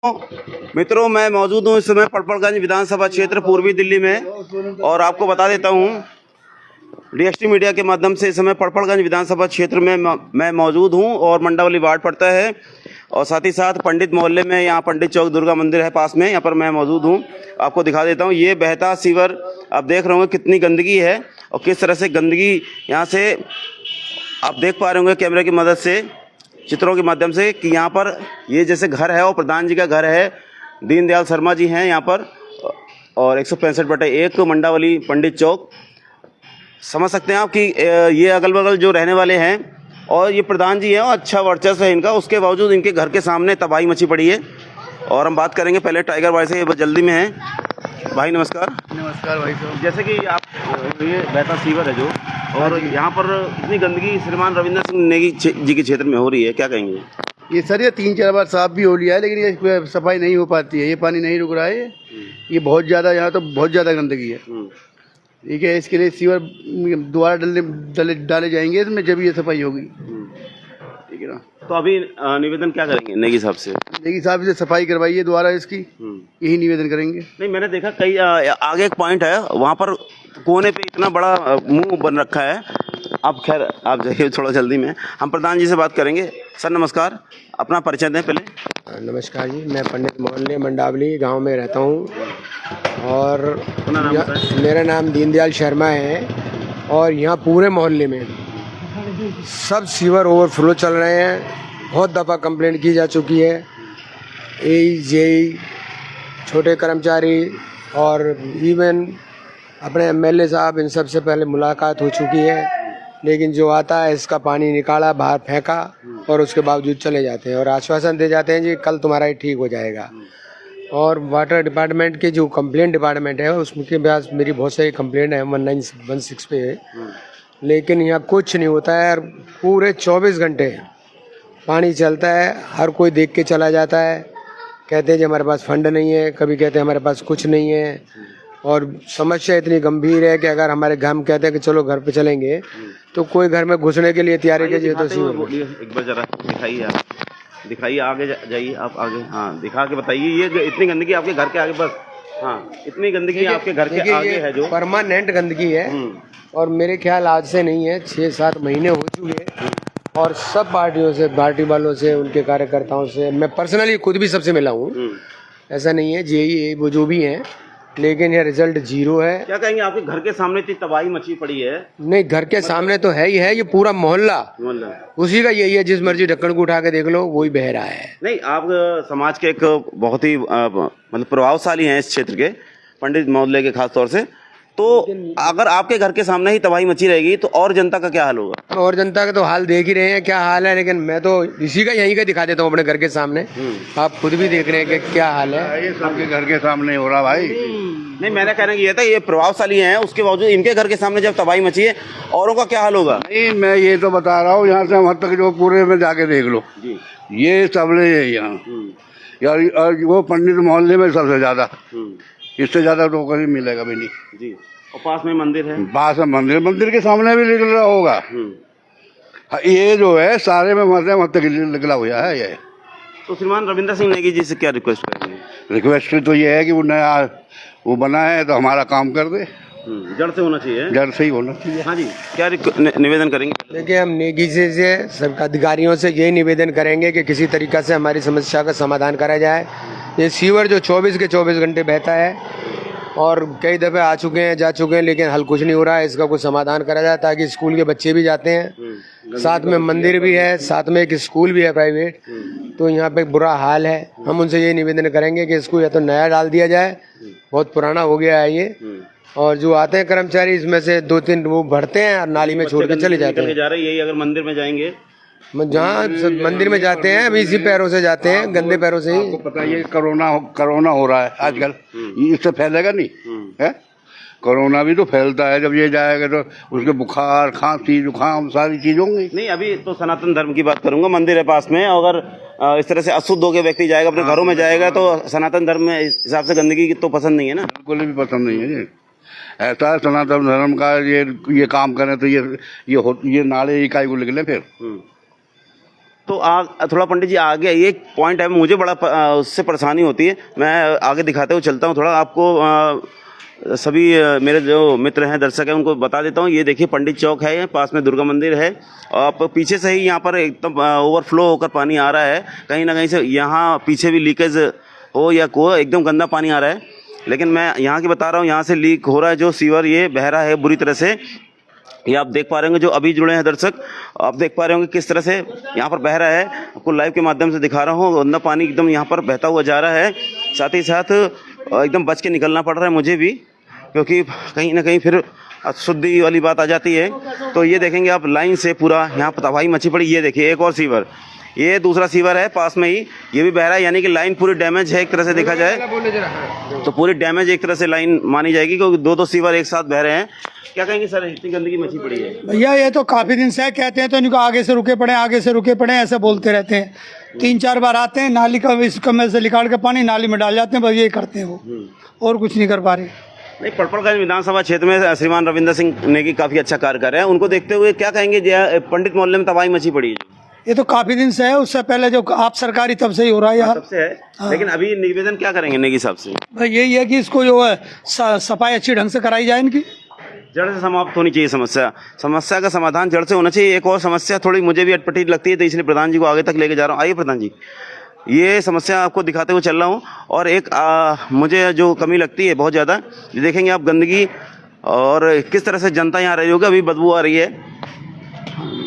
मित्रों, मैं मौजूद हूँ इस समय पड़पड़गंज विधानसभा क्षेत्र पूर्वी दिल्ली में और आपको बता देता हूँ डीएसटी मीडिया के माध्यम से इस समय पड़पड़गंज विधानसभा क्षेत्र में मैं मौजूद हूँ और मंडावली वार्ड पड़ता है और साथ ही साथ पंडित मोहल्ले में यहाँ पंडित चौक दुर्गा मंदिर है पास में, यहाँ पर मैं मौजूद हूँ। आपको दिखा देता हूँ ये बहता सीवर। आप देख रहे होंगे कितनी गंदगी है और किस तरह से गंदगी यहाँ से आप देख पा रहे होंगे कैमरे की मदद से, चित्रों के माध्यम से कि यहाँ पर ये जैसे घर है और प्रधान जी का घर है, दीनदयाल शर्मा जी हैं यहाँ पर और 165/1 मंडावली पंडित चौक। समझ सकते हैं आप कि ये अगल बगल जो रहने वाले हैं और ये प्रधान जी हैं और अच्छा वर्चस्व है इनका, उसके बावजूद इनके घर के सामने तबाही मची पड़ी है। और हम बात करेंगे पहले टाइगर भाई से, जल्दी में है। भाई नमस्कार। नमस्कार भाई साहब। जैसे कि आप ये बहता सीवर है जो और यहाँ पर इतनी गंदगी श्रीमान रविंद्र सिंह नेगी जी के क्षेत्र में हो रही है, क्या कहेंगे? ये सर ये 3-4 बार साफ भी हो लिया है लेकिन ये सफाई नहीं हो पाती है, ये पानी नहीं रुक रहा है। ये बहुत ज़्यादा, यहाँ तो बहुत ज़्यादा गंदगी है। ठीक है, इसके लिए सीवर दोबारा डाले जाएंगे इसमें, जब ये सफाई होगी। ठीक है ना। तो अभी निवेदन क्या करेंगे नेगी साहब से? नेगी साहब से सफाई करवाइए दोबारा इसकी, यही निवेदन करेंगे। नहीं, मैंने देखा कई आगे एक पॉइंट है वहाँ पर कोने पे इतना बड़ा मुंह बन रखा है। आप खैर आप जाइए थोड़ा जल्दी में, हम प्रधान जी से बात करेंगे। सर नमस्कार, अपना परिचय दें पहले। नमस्कार जी, मैं पंडित मोहल्ले मंडावली गांव में रहता हूं और मेरा नाम दीनदयाल शर्मा है और यहाँ पूरे मोहल्ले में सब सीवर ओवरफ्लो चल रहे हैं। बहुत दफ़ा कंप्लेंट की जा चुकी है। जेई, छोटे कर्मचारी और इवन अपने एमएलए साहब, इन सब से पहले मुलाकात हो चुकी है, लेकिन जो आता है इसका पानी निकाला, बाहर फेंका और उसके बावजूद चले जाते हैं और आश्वासन दे जाते हैं जी कल तुम्हारा ही ठीक हो जाएगा। और वाटर डिपार्टमेंट के जो कंप्लेंट डिपार्टमेंट है उसके पास मेरी बहुत सारी कंप्लेंट है 1916 पे, लेकिन यहाँ कुछ नहीं होता है। पूरे 24 घंटे पानी चलता है, हर कोई देख के चला जाता है। कहते हैं जी हमारे पास फंड नहीं है, कभी कहते हैं हमारे पास कुछ नहीं है। और समस्या इतनी गंभीर है कि अगर हमारे घर में कहते हैं कि चलो घर पे चलेंगे तो कोई घर में घुसने के लिए तैयारी के तो एक बार जरा दिखाइए, आप दिखाइए, आगे जाइए आप आगे। हाँ, दिखा के बताइए ये इतनी गंदगी आपके घर के आगे, बस हाँ इतनी गंदगी आपके घर के आगे है जो परमानेंट गंदगी है। और मेरे ख्याल आज से नहीं है, 6-7 महीने हो चुके हैं और सब पार्टियों से, पार्टी वालों से, उनके कार्यकर्ताओं से, मैं पर्सनली खुद भी सबसे मिला हूँ। ऐसा नहीं है, जेई वो जो भी हैं, लेकिन ये रिजल्ट 0 है। क्या कहेंगे, आपके घर के सामने इतनी तबाही मची पड़ी है? नहीं, घर के सामने तो है ही है, ये पूरा मोहल्ला उसी का यही है। जिस मर्जी ढक्कन को उठा के देख लो वही बह रहा है। नहीं, आप समाज के एक बहुत ही मतलब प्रभावशाली हैं इस क्षेत्र के, पंडित मोहल्ले के खास तौर से, तो अगर आपके घर के सामने ही तबाही मची रहेगी तो और जनता का क्या हाल होगा? और जनता का तो हाल देख ही रहे हैं क्या हाल है, लेकिन मैं तो इसी का यहीं का दिखा देता हूँ अपने घर के सामने। आप खुद भी देख रहे हैं कि क्या हाल है। ये सबके घर के सामने हो रहा भाई। नहीं, मेरा कहना ये था ये प्रभावशाली हैं, उसके बावजूद इनके घर के सामने जब तबाही मची है, औरों का क्या हाल होगा? नहीं, मैं ये तो बता रहा हूँ, यहाँ से हम तक जो पूरे में जाके देख लो जी, ये सबले है यहाँ यार। वो पंडित मोहल्ले में सबसे ज्यादा, इससे ज्यादा तो कहीं मिलेगा भी नहीं जी। और पास में मंदिर है, पास में मंदिर के सामने भी निकल रहा होगा। ये जो है सारे में मत निकला हुआ है ये। तो श्रीमान रविंद्र सिंह नेगी जी से क्या रिक्वेस्ट करेंगे? रिक्वेस्ट तो ये है कि वो नया वो बना है तो हमारा काम कर दे। जड़ से होना चाहिए, जड़ से ही होना चाहिए। हाँ जी, क्या निवेदन करेंगे? देखिए, हम नेगी से सब अधिकारियों से यही निवेदन करेंगे कि किसी तरीका से हमारी समस्या का समाधान करा जाए। ये सीवर जो 24 के 24 घंटे बहता है और कई दफ़े आ चुके हैं, जा चुके हैं, लेकिन हल कुछ नहीं हो रहा है। इसका कुछ समाधान करा जाए ताकि स्कूल के बच्चे भी जाते हैं, साथ में मंदिर भी है, साथ में एक स्कूल भी है प्राइवेट, तो यहाँ पे बुरा हाल है। हम उनसे ये निवेदन करेंगे कि इसको या तो नया डाल दिया जाए, बहुत पुराना हो गया है ये, और जो आते हैं कर्मचारी इसमें से 2-3 वो भरते हैं और नाली में छोड़ के चले जाते हैं। यही अगर मंदिर में जाएंगे, जहाँ मंदिर में जाते हैं अभी इसी पैरों से जाते हैं, गंदे पैरों से ही। आपको पता है ये कोरोना हो रहा है आजकल, इससे फैलेगा नहीं है? कोरोना भी तो फैलता है, जब ये जाएगा तो उसके बुखार, खांसी, जुकाम सारी चीज होंगी। नहीं, अभी तो सनातन धर्म की बात करूंगा, मंदिर है पास में, अगर इस तरह से अशुद्ध होकर व्यक्ति जाएगा अपने घरों में जाएगा तो सनातन धर्म में इस हिसाब से गंदगी तो पसंद नहीं है ना? बिल्कुल भी पसंद नहीं है जी। ऐसा है सनातन धर्म का ये काम करें तो ये नाले इकाई को निकले फिर तो थोड़ा पंडित जी आगे एक पॉइंट है, मुझे बड़ा उससे परेशानी होती है, मैं आगे दिखाते हुए चलता हूँ थोड़ा आपको। सभी मेरे जो मित्र हैं, दर्शक हैं, उनको बता देता हूँ। ये देखिए पंडित चौक है, पास में दुर्गा मंदिर है। आप पीछे से ही यहाँ पर एकदम ओवरफ्लो होकर पानी आ रहा है, कहीं ना कहीं से यहाँ पीछे भी लीकेज हो या को एकदम गंदा पानी आ रहा है। लेकिन मैं यहाँ की बता रहा हूँ, यहाँ से लीक हो रहा है जो सीवर, ये बह रहा है बुरी तरह से। ये आप देख पा रहे होंगे, जो अभी जुड़े हैं दर्शक, आप देख पा रहे होंगे किस तरह से यहाँ पर बह रहा है। आपको लाइव के माध्यम से दिखा रहा हूँ, गंदा पानी एकदम यहाँ पर बहता हुआ जा रहा है। साथ ही साथ एकदम बच के निकलना पड़ रहा है मुझे भी, क्योंकि कहीं ना कहीं फिर अशुद्धि वाली बात आ जाती है। तो ये देखेंगे आप, लाइन से पूरा यहाँ पर तबाही मची पड़ी। ये देखिए एक और सीवर, ये दूसरा सीवर है पास में ही, ये भी बह रहा है, यानी कि लाइन पूरी डैमेज है एक तरह से देखा जाए तो। पूरी डैमेज एक तरह से लाइन मानी जाएगी, क्योंकि दो सीवर एक साथ बह रहे हैं। क्या कहेंगे सर, इतनी गंदगी मची पड़ी है? भैया ये तो काफी दिन से कहते हैं तो इनको आगे से रुके पड़े, आगे से रुके पड़े, ऐसे बोलते रहते हैं। 3-4 बार आते हैं, नाली का इस कमरे से निकाल के पानी नाली में डाल जाते हैं, बस ये करते हैं वो, और कुछ नहीं कर पा रहे। नहीं, पड़पड़गंज विधानसभा क्षेत्र में श्रीमान रविंदर सिंह नेगी काफ़ी अच्छा कार्य कर रहे हैं, उनको देखते हुए क्या कहेंगे? पंडित मोहल्ले में तबाही मची पड़ी है, ये तो काफी दिन से है, उससे पहले जो आप सरकारी तब से ही हो रहा है यार, सबसे है। लेकिन अभी निवेदन क्या करेंगे नेगी साहब से? भाई यही है कि इसको जो है सफाई अच्छी ढंग से कराई जाए, इनकी जड़ से समाप्त होनी चाहिए समस्या का समाधान जड़ से होना चाहिए। एक और समस्या थोड़ी मुझे भी अटपटी लगती है, तो इसलिए प्रधान जी को आगे तक लेके जा रहा हूँ। आइए प्रधान जी, ये समस्या आपको दिखाते हुए चल रहा हूँ। और एक मुझे जो कमी लगती है बहुत ज़्यादा, ये देखेंगे आप गंदगी और किस तरह से जनता यहाँ रही होगी, अभी बदबू आ रही है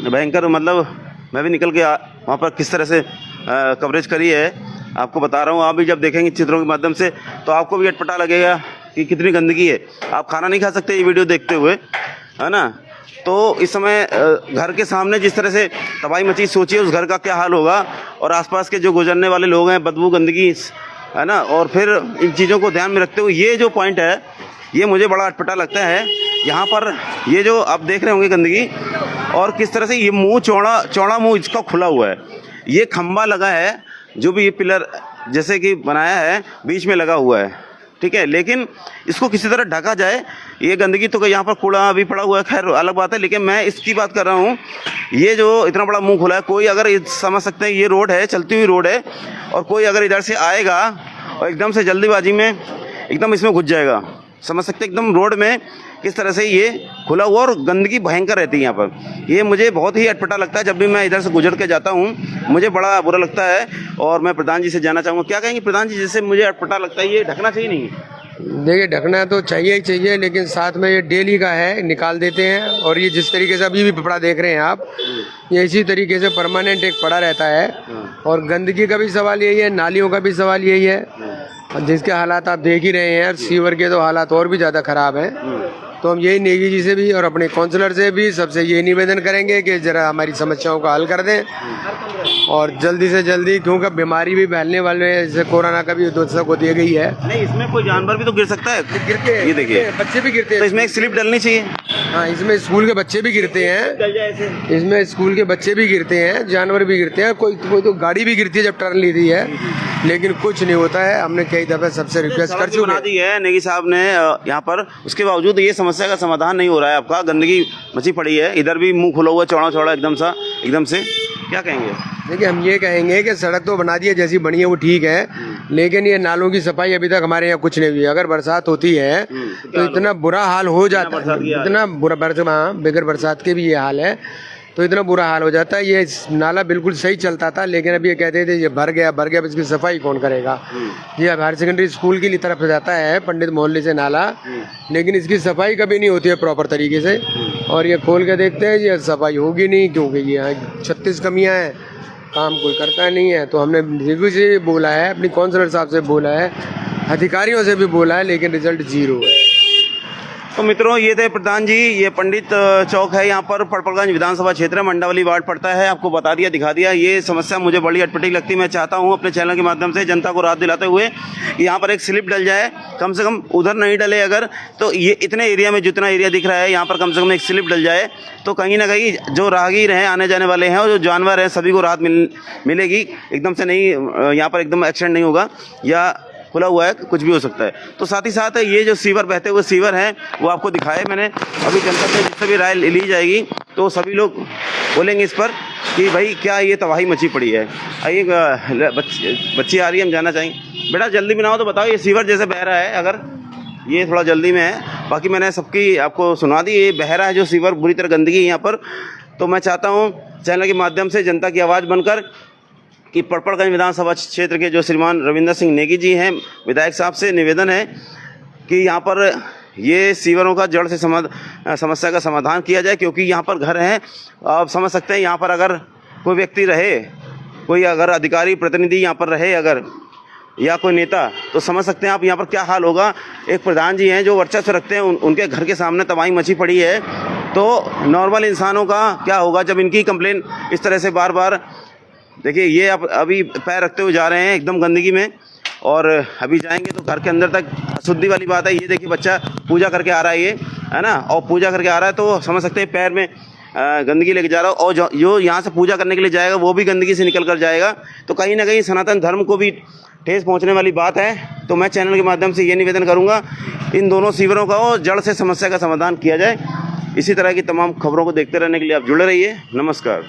भयंकर। मतलब मैं भी निकल के वहाँ पर किस तरह से कवरेज करी है आपको बता रहा हूँ। आप भी जब देखेंगे चित्रों के माध्यम से तो आपको भी अटपटा लगेगा कि कितनी गंदगी है। आप खाना नहीं खा सकते ये वीडियो देखते हुए, है ना। तो इस समय घर के सामने जिस तरह से तबाही मची, सोचिए उस घर का क्या हाल होगा, और आसपास के जो गुजरने वाले लोग हैं, बदबू गंदगी, है ना। और फिर इन चीज़ों को ध्यान में रखते हुए ये जो पॉइंट है, ये मुझे बड़ा अटपटा लगता है। यहाँ पर ये जो आप देख रहे होंगे गंदगी, और किस तरह से ये मुँह चौड़ा मुँह इसका खुला हुआ है। ये खंबा लगा है, जो भी ये पिलर जैसे कि बनाया है बीच में लगा हुआ है, ठीक है। लेकिन इसको किसी तरह ढका जाए। ये गंदगी तो यहाँ पर कूड़ा अभी पड़ा हुआ है, खैर अलग बात है, लेकिन मैं इसकी बात कर रहा हूँ। ये जो इतना बड़ा मुंह खुला है, कोई अगर समझ सकते हैं ये रोड है, चलती हुई रोड है, और कोई अगर इधर से आएगा और एकदम से जल्दीबाजी में एकदम इसमें घुस जाएगा, समझ सकते हैं एकदम रोड में किस तरह से ये खुला हुआ, और गंदगी भयंकर रहती है यहाँ पर। ये मुझे बहुत ही अटपटा लगता है, जब भी मैं इधर से गुजर के जाता हूँ मुझे बड़ा बुरा लगता है। और मैं प्रधान जी से जानना चाहूँगा, क्या कहेंगे प्रधान जी, जैसे मुझे अटपटा लगता है, ये ढकना चाहिए नहीं? देखिए, ढकना तो चाहिए ही चाहिए, लेकिन साथ में ये डेली का है, निकाल देते हैं। और ये जिस तरीके से अभी भी पड़ा देख रहे हैं आप, ये इसी तरीके से परमानेंट एक पड़ा रहता है। और गंदगी का भी सवाल यही है, नालियों का भी सवाल यही है, जिसके हालात आप देख ही रहे हैं। सीवर के तो हालात और भी ज़्यादा ख़राब हैं। तो हम यही नेगी जी से भी और अपने काउंसलर से भी सबसे ये निवेदन करेंगे कि ज़रा हमारी समस्याओं का हल कर दें, और जल्दी से जल्दी, क्योंकि बीमारी भी फैलने वाले हैं, जैसे कोरोना का भी दस्तक को दी गई है। नहीं, इसमें कोई जानवर भी तो गिर सकता है, गिरते हैं, ये देखिए बच्चे भी गिरते हैं। तो इसमें एक स्लिप डलनी चाहिए। हाँ, इसमें स्कूल के बच्चे भी गिरते हैं, इसमें स्कूल के बच्चे भी गिरते हैं, जानवर भी गिरते हैं, कोई तो गाड़ी भी गिरती है जब टर्न लेती है, लेकिन कुछ नहीं होता है। हमने कई दफे सबसे रिक्वेस्ट कर चुके दी है नेगी साहब ने यहाँ पर, उसके बावजूद ये समस्या का समाधान नहीं हो रहा है आपका। गंदगी मची पड़ी है, इधर भी मुंह खुला हुआ, चौड़ा एकदम से, क्या कहेंगे? देखिए, हम ये कहेंगे कि सड़क तो बना दी है, जैसी बनी है वो ठीक है, लेकिन ये नालों की सफाई अभी तक हमारे यहाँ कुछ नहीं हुई है। अगर बरसात होती है तो इतना बुरा हाल हो जाता है, इतना बुरा बगैर बरसात के भी ये हाल है, तो इतना बुरा हाल हो जाता है। ये नाला बिल्कुल सही चलता था, लेकिन अब ये कहते थे ये भर गया, अब इसकी सफाई कौन करेगा। ये अब हायर सेकेंडरी स्कूल की तरफ जाता है पंडित मोहल्ले से नाला, लेकिन इसकी सफाई कभी नहीं होती है प्रॉपर तरीके से। और ये खोल के देखते हैं, ये सफाई होगी नहीं, क्योंकि ये यहाँ 36 कमियाँ हैं, काम कोई करता नहीं है। तो हमने रिव्यू से बोला है, अपनी काउंसलर साहब से बोला है, अधिकारियों से भी बोला है, लेकिन रिजल्ट 0 है। तो मित्रों, ये थे प्रधान जी। ये पंडित चौक है, यहाँ पर पड़पड़गंज विधानसभा क्षेत्र मंडावली वार्ड पड़ता है। आपको बता दिया, दिखा दिया। ये समस्या मुझे बड़ी अटपटी लगती है। मैं चाहता हूँ अपने चैनल के माध्यम से जनता को राहत दिलाते हुए कि यहाँ पर एक स्लिप डल जाए, कम से कम उधर नहीं डले अगर, तो ये इतने एरिया में जितना एरिया दिख रहा है यहाँ पर कम से कम एक स्लिप डल जाए, तो कहीं ना कहीं जो राहगीर हैं, आने जाने वाले हैं, और जो जानवर हैं, सभी को राहत मिलेगी। एकदम से नहीं, यहाँ पर एकदम एक्सीडेंट नहीं होगा, या खुला हुआ है, कुछ भी हो सकता है। तो साथ ही साथ ये जो सीवर बहते हुए सीवर हैं वो आपको दिखाए मैंने। अभी जनता से जिससे भी राय ली जाएगी तो सभी लोग बोलेंगे इस पर। कि भाई क्या ये तबाही मची पड़ी है। आइए बच्ची आ रही है, हम जानना चाहेंगे। बेटा जल्दी बनाओ तो बताओ, ये सीवर जैसे बह रहा है, अगर ये थोड़ा जल्दी में है, बाकी मैंने सबकी आपको सुना दी, ये बह रहा है जो सीवर, बुरी तरह गंदगी है यहाँ पर। तो मैं चाहता हूँ चैनल के माध्यम से जनता की आवाज़ बनकर कि पड़पड़गंज विधानसभा क्षेत्र के जो श्रीमान रविंदर सिंह नेगी जी हैं, विधायक साहब से निवेदन है कि यहाँ पर ये सीवरों का जड़ से समस्या का समाधान किया जाए, क्योंकि यहाँ पर घर हैं, आप समझ सकते हैं। यहाँ पर अगर कोई व्यक्ति रहे, कोई अगर अधिकारी प्रतिनिधि यहाँ पर रहे अगर, या कोई नेता, तो समझ सकते हैं आप यहाँ पर क्या हाल होगा। एक प्रधान जी हैं जो वर्चस्व रखते हैं, उनके घर के सामने तबाही मची पड़ी है, तो नॉर्मल इंसानों का क्या होगा जब इनकी कंप्लेन इस तरह से बार बार। देखिए ये अभी पैर रखते हुए जा रहे हैं एकदम गंदगी में, और अभी जाएंगे तो घर के अंदर तक अशुद्धि वाली बात है। ये देखिए बच्चा पूजा करके आ रहा है, ये है ना, और पूजा करके आ रहा है तो समझ सकते हैं पैर में गंदगी लेके जा रहा है, और जो यहाँ से पूजा करने के लिए जाएगा वो भी गंदगी से निकल कर जाएगा। तो कहीं ना कहीं सनातन धर्म को भी ठेस पहुँचने वाली बात है। तो मैं चैनल के माध्यम से ये निवेदन करूँगा, इन दोनों सीवरों का जड़ से समस्या का समाधान किया जाए। इसी तरह की तमाम खबरों को देखते रहने के लिए आप जुड़े रहिए। नमस्कार।